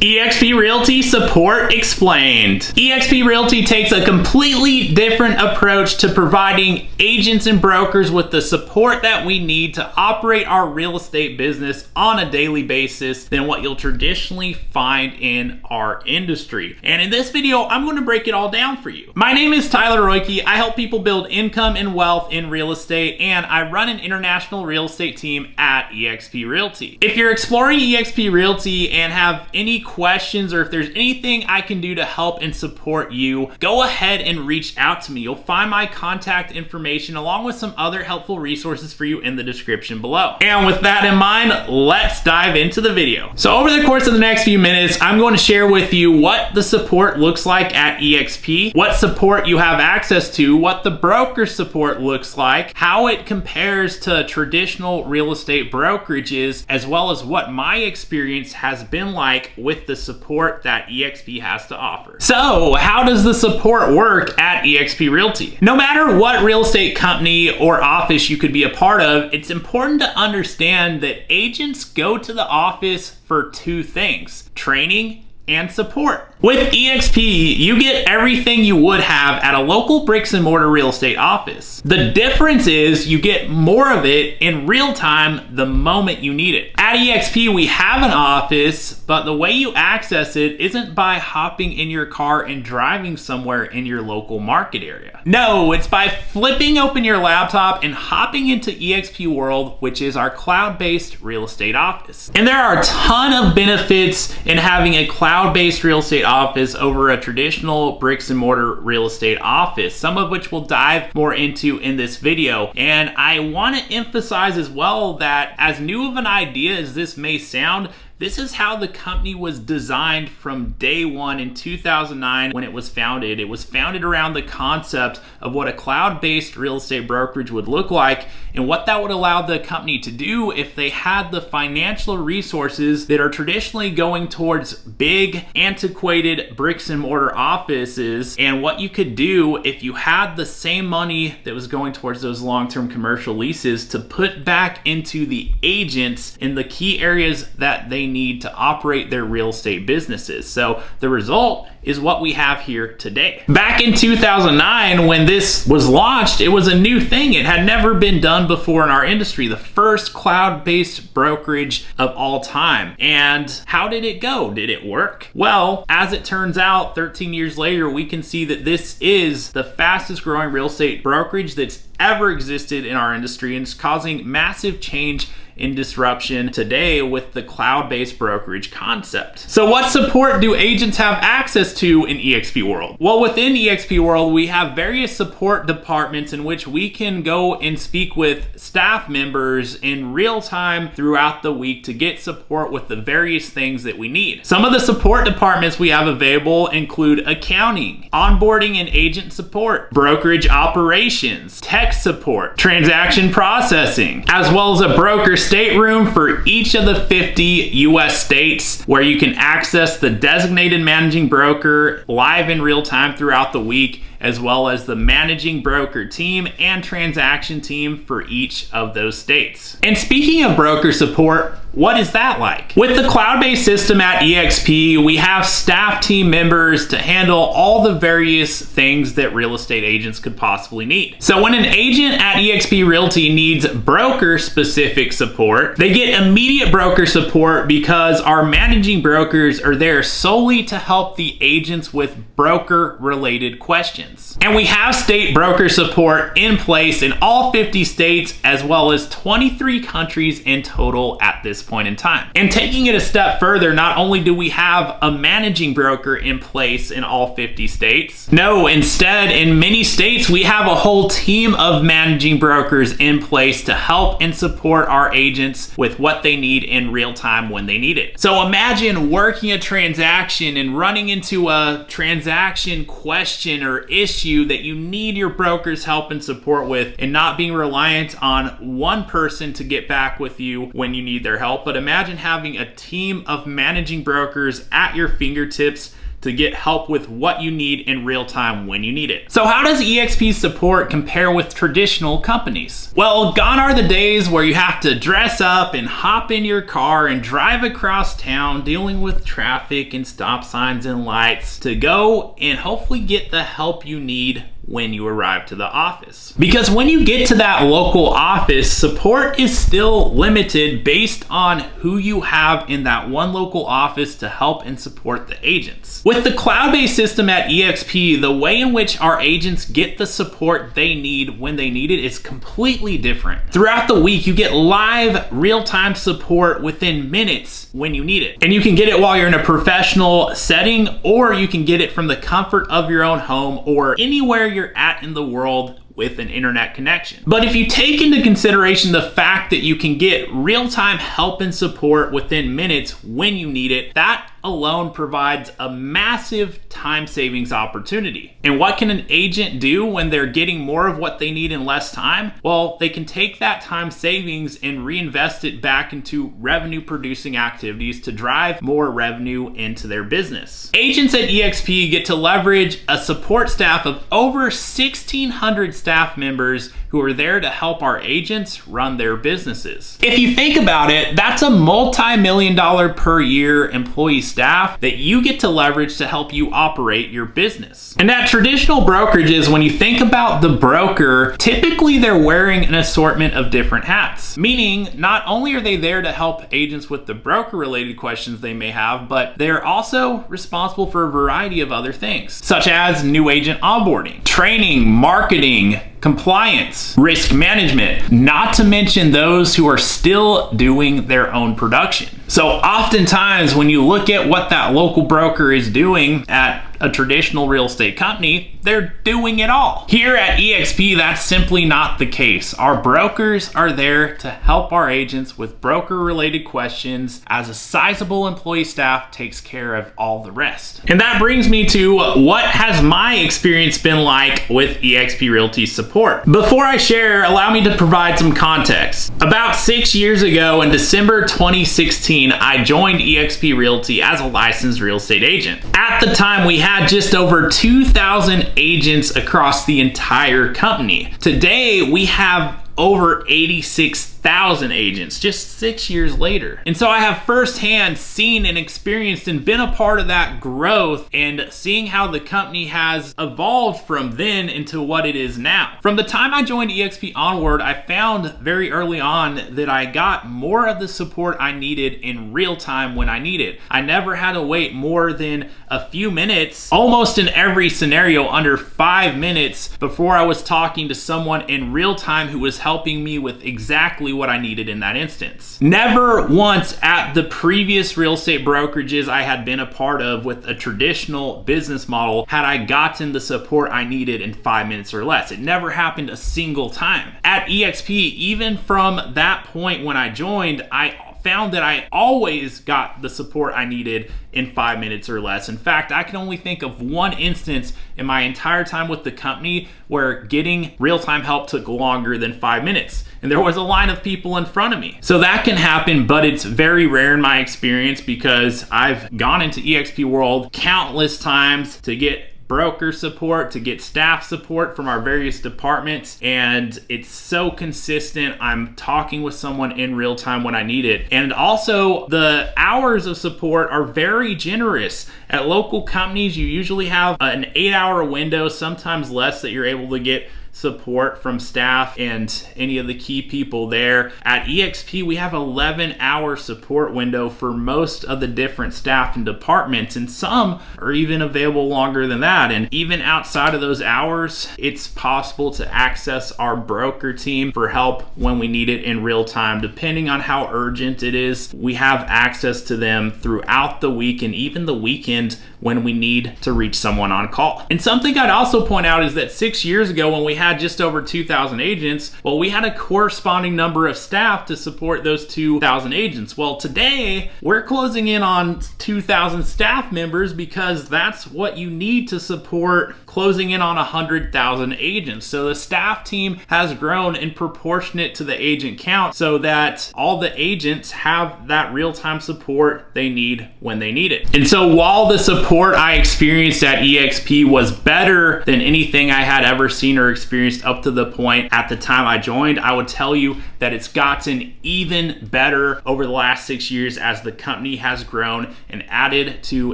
eXp Realty Support Explained. eXp Realty takes a completely different approach to providing agents and brokers with the support that we need to operate our real estate business on a daily basis than what you'll traditionally find in our industry. And in this video, I'm going to break it all down for you. My name is Tyler Roicki. I help people build income and wealth in real estate, and I run an international real estate team at eXp Realty. If you're exploring eXp Realty and have any questions, or if there's anything I can do to help and support you, go ahead and reach out to me. You'll find my contact information along with some other helpful resources for you in the description below. And with that in mind, let's dive into the video. So over the course of the next few minutes, I'm going to share with you what the support looks like at eXp, what support you have access to, what the broker support looks like, how it compares to traditional real estate brokerages, as well as what my experience has been like with the support that eXp has to offer. So how does the support work at eXp Realty? No matter what real estate company or office you could be a part of, it's important to understand that agents go to the office for two things: training and support. With eXp, you get everything you would have at a local bricks and mortar real estate office. The difference is you get more of it in real time the moment you need it. At eXp, we have an office, but the way you access it isn't by hopping in your car and driving somewhere in your local market area. No, it's by flipping open your laptop and hopping into eXp World, which is our cloud-based real estate office. And there are a ton of benefits in having a cloud-based real estate office over a traditional bricks and mortar real estate office, some of which we'll dive more into in this video. And I want to emphasize as well that as new of an idea as this may sound, this is how the company was designed from day one in 2009 when it was founded. It was founded around the concept of what a cloud-based real estate brokerage would look like and what that would allow the company to do if they had the financial resources that are traditionally going towards big, antiquated bricks and mortar offices, and what you could do if you had the same money that was going towards those long-term commercial leases to put back into the agents in the key areas that they need to operate their real estate businesses. So the result is what we have here today. Back in 2009, when this was launched, it was a new thing. It had never been done before in our industry, the first cloud-based brokerage of all time. And how did it go? Did it work? Well, as it turns out, 13 years later, we can see that this is the fastest growing real estate brokerage that's ever existed in our industry, and it's causing massive change in disruption today with the cloud-based brokerage concept. So what support do agents have access to in eXp World? Well, within eXp World, we have various support departments in which we can go and speak with staff members in real time throughout the week to get support with the various things that we need. Some of the support departments we have available include accounting, onboarding and agent support, brokerage operations, tech support, transaction processing, as well as a broker stateroom for each of the 50 US states where you can access the designated managing broker live in real time throughout the week, as well as the managing broker team and transaction team for each of those states. And speaking of broker support, what is that like? With the cloud-based system at eXp, we have staff team members to handle all the various things that real estate agents could possibly need. So when an agent at eXp Realty needs broker-specific support, they get immediate broker support because our managing brokers are there solely to help the agents with broker-related questions. And we have state broker support in place in all 50 states, as well as 23 countries in total at this point in time. And taking it a step further, not only do we have a managing broker in place in all 50 states, no, instead, in many states, we have a whole team of managing brokers in place to help and support our agents with what they need in real time when they need it. So imagine working a transaction and running into a transaction question or issue that you need your broker's help and support with, and not being reliant on one person to get back with you when you need their help. But imagine having a team of managing brokers at your fingertips to get help with what you need in real time when you need it. So how does eXp support compare with traditional companies? Well, gone are the days where you have to dress up and hop in your car and drive across town dealing with traffic and stop signs and lights to go and hopefully get the help you need when you arrive to the office. Because when you get to that local office, support is still limited based on who you have in that one local office to help and support the agents. With the cloud-based system at eXp, the way in which our agents get the support they need when they need it is completely different. Throughout the week, you get live, real-time support within minutes when you need it. And you can get it while you're in a professional setting, or you can get it from the comfort of your own home or anywhere you're at in the world with an internet connection. But if you take into consideration the fact that you can get real-time help and support within minutes when you need it, that alone provides a massive time savings opportunity. And what can an agent do when they're getting more of what they need in less time? Well, they can take that time savings and reinvest it back into revenue producing activities to drive more revenue into their business. Agents at eXp get to leverage a support staff of over 1,600 staff members who are there to help our agents run their businesses. If you think about it, that's a multi-million-dollar per year employee staff that you get to leverage to help you operate your business. And at traditional brokerages, when you think about the broker, typically they're wearing an assortment of different hats, meaning not only are they there to help agents with the broker-related questions they may have, but they're also responsible for a variety of other things, such as new agent onboarding, training, marketing, compliance, risk management, not to mention those who are still doing their own production. So oftentimes when you look at what that local broker is doing at a traditional real estate company, they're doing it all. Here at eXp, that's simply not the case. Our brokers are there to help our agents with broker-related questions as a sizable employee staff takes care of all the rest. And that brings me to what has my experience been like with eXp Realty support. Before I share, allow me to provide some context. About 6 years ago in December 2016, I joined eXp Realty as a licensed real estate agent. At the time, we had just over 2,000 agents across the entire company. Today, we have over 86,000 agents just 6 years later. And so I have firsthand seen and experienced and been a part of that growth and seeing how the company has evolved from then into what it is now. From the time I joined eXp onward, I found very early on that I got more of the support I needed in real time when I needed. I never had to wait more than a few minutes, almost in every scenario under 5 minutes before I was talking to someone in real time who was helping me with exactly what I needed in that instance. Never once at the previous real estate brokerages I had been a part of with a traditional business model had I gotten the support I needed in 5 minutes or less. It never happened a single time. At eXp, even from that point when I joined, I found that I always got the support I needed in 5 minutes or less. In fact, I can only think of one instance in my entire time with the company where getting real-time help took longer than 5 minutes. And there was a line of people in front of me. So that can happen, but it's very rare in my experience because I've gone into eXp world countless times to get broker support, to get staff support from our various departments, and it's so consistent. I'm talking with someone in real time when I need it. And also the hours of support are very generous. At local companies, you usually have an 8-hour window, sometimes less, that you're able to get support from staff and any of the key people there. At eXp, we have 11-hour support window for most of the different staff and departments, and some are even available longer than that. And even outside of those hours, it's possible to access our broker team for help when we need it in real time. Depending on how urgent it is, we have access to them throughout the week and even the weekend when we need to reach someone on call. And something I'd also point out is that 6 years ago when we had just over 2,000 agents, well, we had a corresponding number of staff to support those 2,000 agents. Well, today we're closing in on 2,000 staff members because that's what you need to support closing in on 100,000 agents. So the staff team has grown in proportionate to the agent count so that all the agents have that real-time support they need when they need it. And so while the support I experienced at eXp was better than anything I had ever seen or experienced up to the point at the time I joined, I would tell you that it's gotten even better over the last 6 years as the company has grown and added to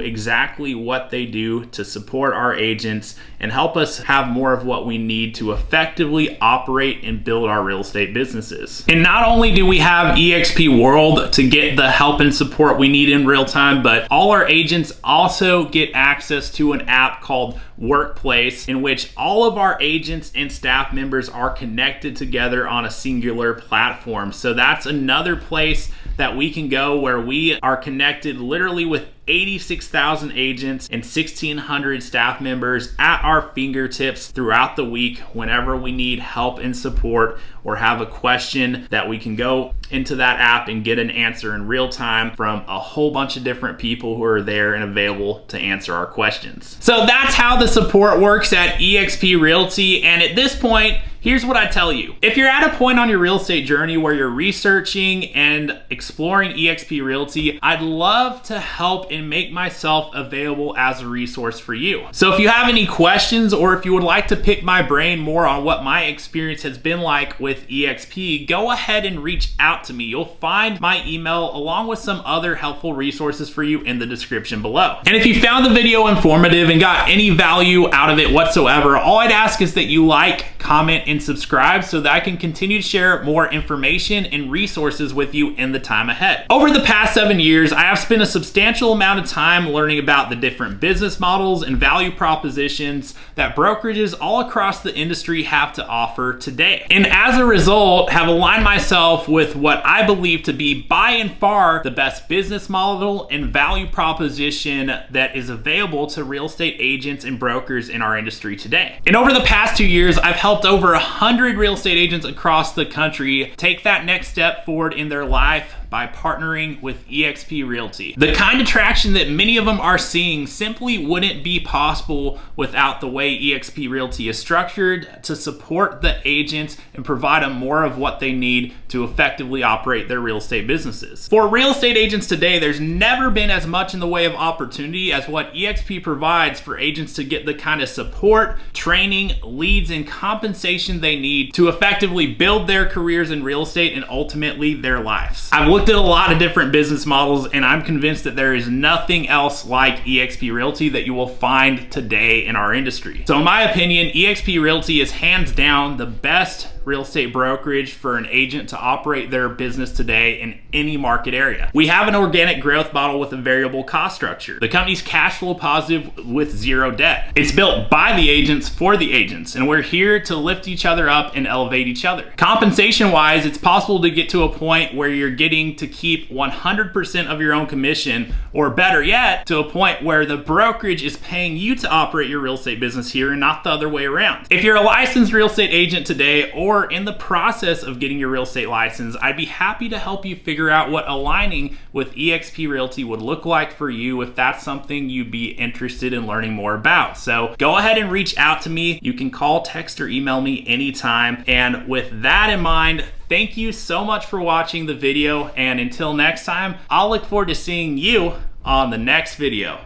exactly what they do to support our agents and help us have more of what we need to effectively operate and build our real estate businesses. And not only do we have eXp World to get the help and support we need in real time, but all our agents also get access to an app called Workplace, in which all of our agents and staff members are connected together on a singular platform. So that's another place that we can go where we are connected literally with 86,000 agents and 1,600 staff members at our fingertips throughout the week whenever we need help and support or have a question that we can go into that app and get an answer in real time from a whole bunch of different people who are there and available to answer our questions. So that's how the support works at eXp Realty. And at this point, here's what I tell you. If you're at a point on your real estate journey where you're researching and exploring eXp Realty, I'd love to help and make myself available as a resource for you. So if you have any questions or if you would like to pick my brain more on what my experience has been like with eXp, go ahead and reach out to me. You'll find my email along with some other helpful resources for you in the description below. And if you found the video informative and got any value out of it whatsoever, all I'd ask is that you like, comment, and subscribe so that I can continue to share more information and resources with you in the time ahead. Over the past 7 years, I have spent a substantial amount of time learning about the different business models and value propositions that brokerages all across the industry have to offer today. And as a result, have aligned myself with what I believe to be by and far the best business model and value proposition that is available to real estate agents and brokers in our industry today. And over the past 2 years, I've helped over 100 real estate agents across the country take that next step forward in their life by partnering with eXp Realty. The kind of traction that many of them are seeing simply wouldn't be possible without the way eXp Realty is structured to support the agents and provide them more of what they need to effectively operate their real estate businesses. For real estate agents today, there's never been as much in the way of opportunity as what eXp provides for agents to get the kind of support, training, leads, and compensation they need to effectively build their careers in real estate and ultimately their lives. I've looked at a lot of different business models and I'm convinced that there is nothing else like eXp Realty that you will find today in our industry. So in my opinion, eXp Realty is hands down the best real estate brokerage for an agent to operate their business today in any market area. We have an organic growth model with a variable cost structure. The company's cash flow positive with zero debt. It's built by the agents for the agents, and we're here to lift each other up and elevate each other. Compensation wise, it's possible to get to a point where you're getting to keep 100% of your own commission, or better yet, to a point where the brokerage is paying you to operate your real estate business here and not the other way around. If you're a licensed real estate agent today or in the process of getting your real estate license, I'd be happy to help you figure out what aligning with eXp Realty would look like for you if that's something you'd be interested in learning more about. So go ahead and reach out to me. You can call, text, or email me anytime. And with that in mind, thank you so much for watching the video. And until next time, I'll look forward to seeing you on the next video.